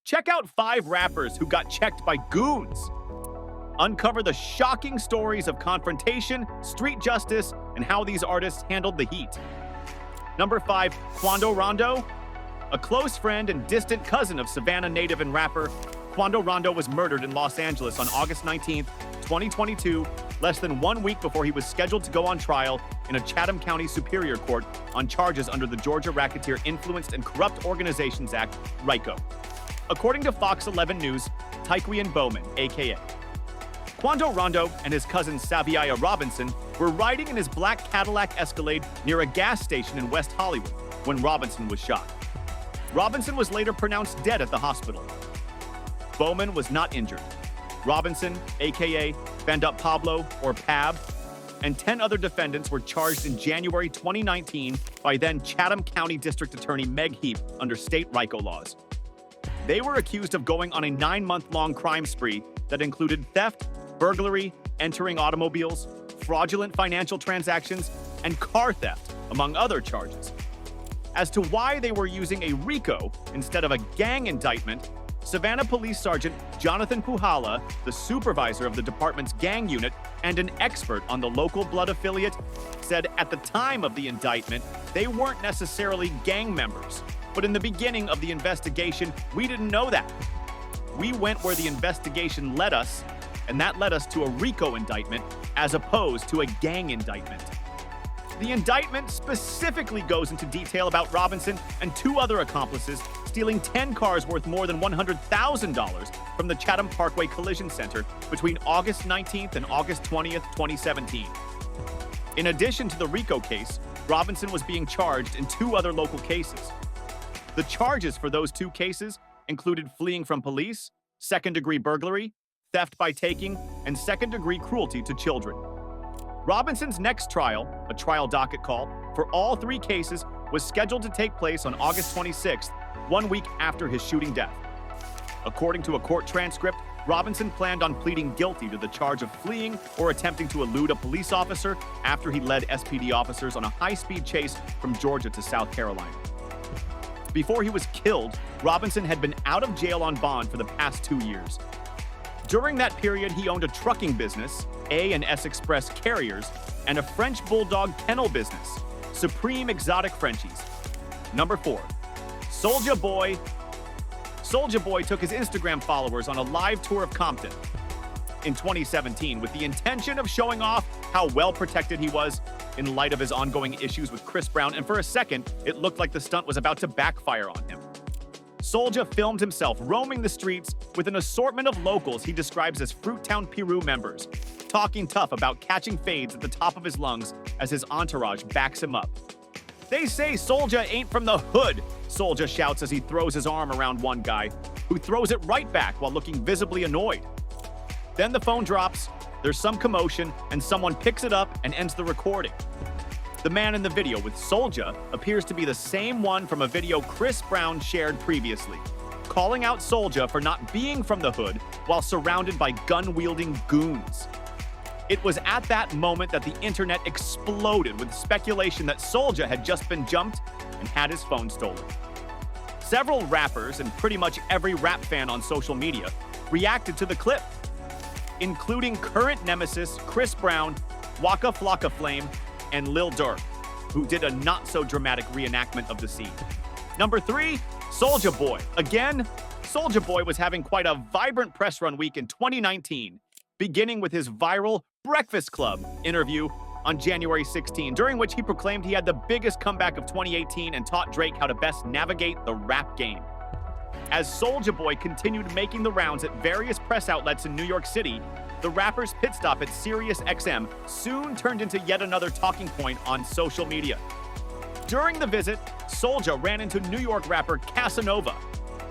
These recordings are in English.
Check out 5 rappers who got checked by goons. Uncover the shocking stories of confrontation, street justice, and how these artists handled the heat. Number 5, Quando Rondo. A close friend and distant cousin of Savannah native and rapper, Quando Rondo was murdered in Los Angeles on August 19, 2022, less than 1 week before he was scheduled to go on trial in a Chatham County Superior Court on charges under the Georgia Racketeer Influenced and Corrupt Organizations Act, RICO. According to Fox 11 News, Tyquan Bowman, a.k.a. Quando Rondo and his cousin Saviah Robinson were riding in his black Cadillac Escalade near a gas station in West Hollywood when Robinson was shot. Robinson was later pronounced dead at the hospital. Bowman was not injured. Robinson, a.k.a. Bandit Pablo, or Pab, and 10 other defendants were charged in January 2019 by then Chatham County District Attorney Meg Heap under state RICO laws. They were accused of going on a 9-month-long crime spree that included theft, burglary, entering automobiles, fraudulent financial transactions, and car theft, among other charges. As to why they were using a RICO instead of a gang indictment, Savannah Police Sergeant Jonathan Puhala, the supervisor of the department's gang unit and an expert on the local blood affiliate, said at the time of the indictment, they weren't necessarily gang members. But in the beginning of the investigation, we didn't know that. We went where the investigation led us, and that led us to a RICO indictment as opposed to a gang indictment. The indictment specifically goes into detail about Robinson and 2 other accomplices stealing 10 cars worth more than $100,000 from the Chatham Parkway Collision Center between August 19th and August 20th, 2017. In addition to the RICO case, Robinson was being charged in 2 other local cases. The charges for those 2 cases included fleeing from police, second-degree burglary, theft by taking, and second-degree cruelty to children. Robinson's next trial, a trial docket call, for all 3 cases was scheduled to take place on August 26th, 1 week after his shooting death. According to a court transcript, Robinson planned on pleading guilty to the charge of fleeing or attempting to elude a police officer after he led SPD officers on a high-speed chase from Georgia to South Carolina. Before he was killed, Robinson had been out of jail on bond for the past 2 years. During that period, he owned a trucking business, A&S Express Carriers, and a French Bulldog kennel business, Supreme Exotic Frenchies. Number 4, Soulja Boy. Soulja Boy took his Instagram followers on a live tour of Compton in 2017 with the intention of showing off how well protected he was in light of his ongoing issues with Chris Brown, and for a second, it looked like the stunt was about to backfire on him. Soulja filmed himself roaming the streets with an assortment of locals he describes as Fruittown Piru members, talking tough about catching fades at the top of his lungs as his entourage backs him up. "They say Soulja ain't from the hood," Soulja shouts as he throws his arm around one guy, who throws it right back while looking visibly annoyed. Then the phone drops, there's some commotion, and someone picks it up and ends the recording. The man in the video with Soulja appears to be the same one from a video Chris Brown shared previously, calling out Soulja for not being from the hood while surrounded by gun-wielding goons. It was at that moment that the internet exploded with speculation that Soulja had just been jumped and had his phone stolen. Several rappers and pretty much every rap fan on social media reacted to the clip, including current nemesis Chris Brown, Waka Flocka Flame, and Lil Durk, who did a not-so-dramatic reenactment of the scene. Number 3, Soulja Boy. Again, Soulja Boy was having quite a vibrant press run week in 2019, beginning with his viral Breakfast Club interview on January 16, during which he proclaimed he had the biggest comeback of 2018 and taught Drake how to best navigate the rap game. As Soulja Boy continued making the rounds at various press outlets in New York City, the rapper's pit stop at Sirius XM soon turned into yet another talking point on social media. During the visit, Soulja ran into New York rapper Casanova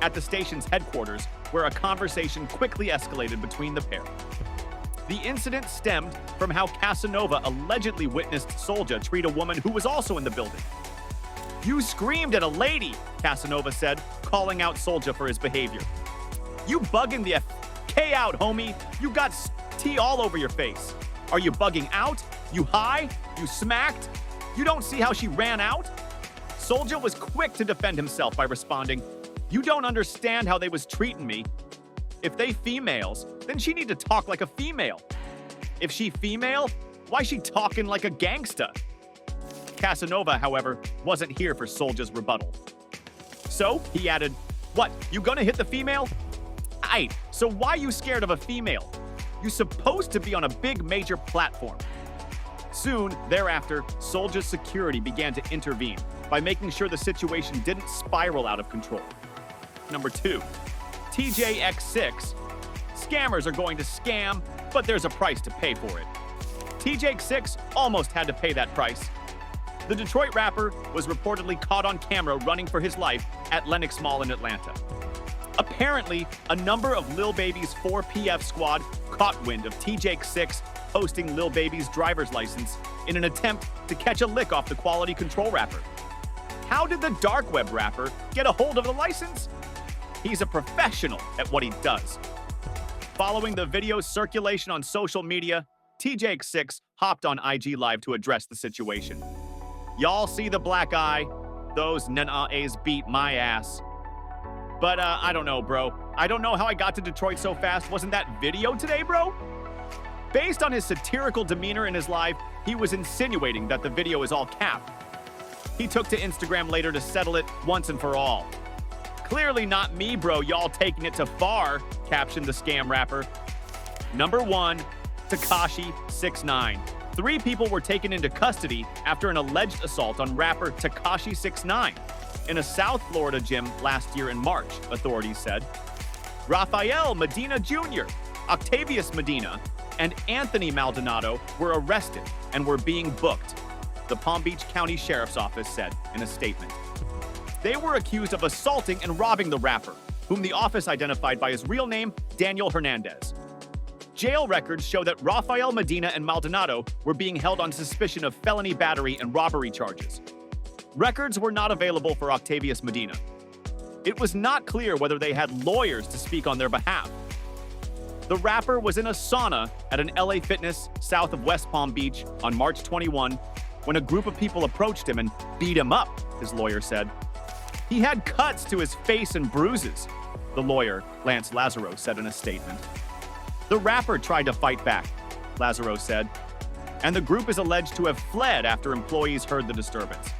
at the station's headquarters, where a conversation quickly escalated between the pair. The incident stemmed from how Casanova allegedly witnessed Soulja treat a woman who was also in the building. "You screamed at a lady," Casanova said, calling out Soulja for his behavior. "You bugging the K out, homie. You got tea all over your face. Are you bugging out? You high? You smacked? You don't see how she ran out?" Soulja was quick to defend himself by responding, You don't understand how they was treating me. If they females, then she need to talk like a female. If she female, why she talking like a gangsta? Casanova, however, wasn't here for Soulja's rebuttal. So, he added, "What, you gonna hit the female? Aight, so why you scared of a female? You supposed to be on a big major platform." Soon thereafter, Soulja's security began to intervene by making sure the situation didn't spiral out of control. Number 2. Teejay X6. Scammers are going to scam, but there's a price to pay for it. Teejay X6 almost had to pay that price. The Detroit rapper was reportedly caught on camera running for his life at Lenox Mall in Atlanta. Apparently, a number of Lil Baby's 4PF squad caught wind of Teejay X6 posting Lil Baby's driver's license in an attempt to catch a lick off the quality control rapper. How did the dark web rapper get a hold of the license? He's a professional at what he does. Following the video's circulation on social media, Teejay X6 hopped on IG Live to address the situation. "Y'all see the black eye? Those Nana-A's beat my ass. But I don't know, bro. I don't know how I got to Detroit so fast. Wasn't that video today, bro?" Based on his satirical demeanor in his live, he was insinuating that the video is all cap. He took to Instagram later to settle it once and for all. "Clearly not me, bro. Y'all taking it too far," captioned the scam rapper. Number 1. Tekashi 6ix9ine. 3 people were taken into custody after an alleged assault on rapper Tekashi 6ix9ine in a South Florida gym last year in March, authorities said. Rafael Medina Jr., Octavius Medina, and Anthony Maldonado were arrested and were being booked, the Palm Beach County Sheriff's Office said in a statement. They were accused of assaulting and robbing the rapper, whom the office identified by his real name, Daniel Hernandez. Jail records show that Rafael Medina and Maldonado were being held on suspicion of felony battery and robbery charges. Records were not available for Octavius Medina. It was not clear whether they had lawyers to speak on their behalf. The rapper was in a sauna at an LA Fitness south of West Palm Beach on March 21 when a group of people approached him and beat him up, his lawyer said. He had cuts to his face and bruises, the lawyer, Lance Lazaro, said in a statement. The rapper tried to fight back, Lazaro said, and the group is alleged to have fled after employees heard the disturbance.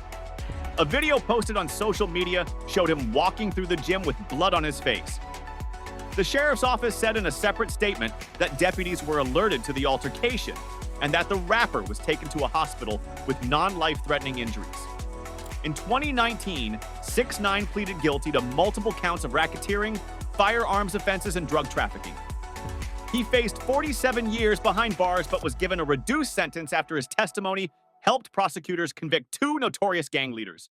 A video posted on social media showed him walking through the gym with blood on his face. The sheriff's office said in a separate statement that deputies were alerted to the altercation and that the rapper was taken to a hospital with non-life-threatening injuries. In 2019, 6ix9ine pleaded guilty to multiple counts of racketeering, firearms offenses, and drug trafficking. He faced 47 years behind bars but was given a reduced sentence after his testimony helped prosecutors convict 2 notorious gang leaders.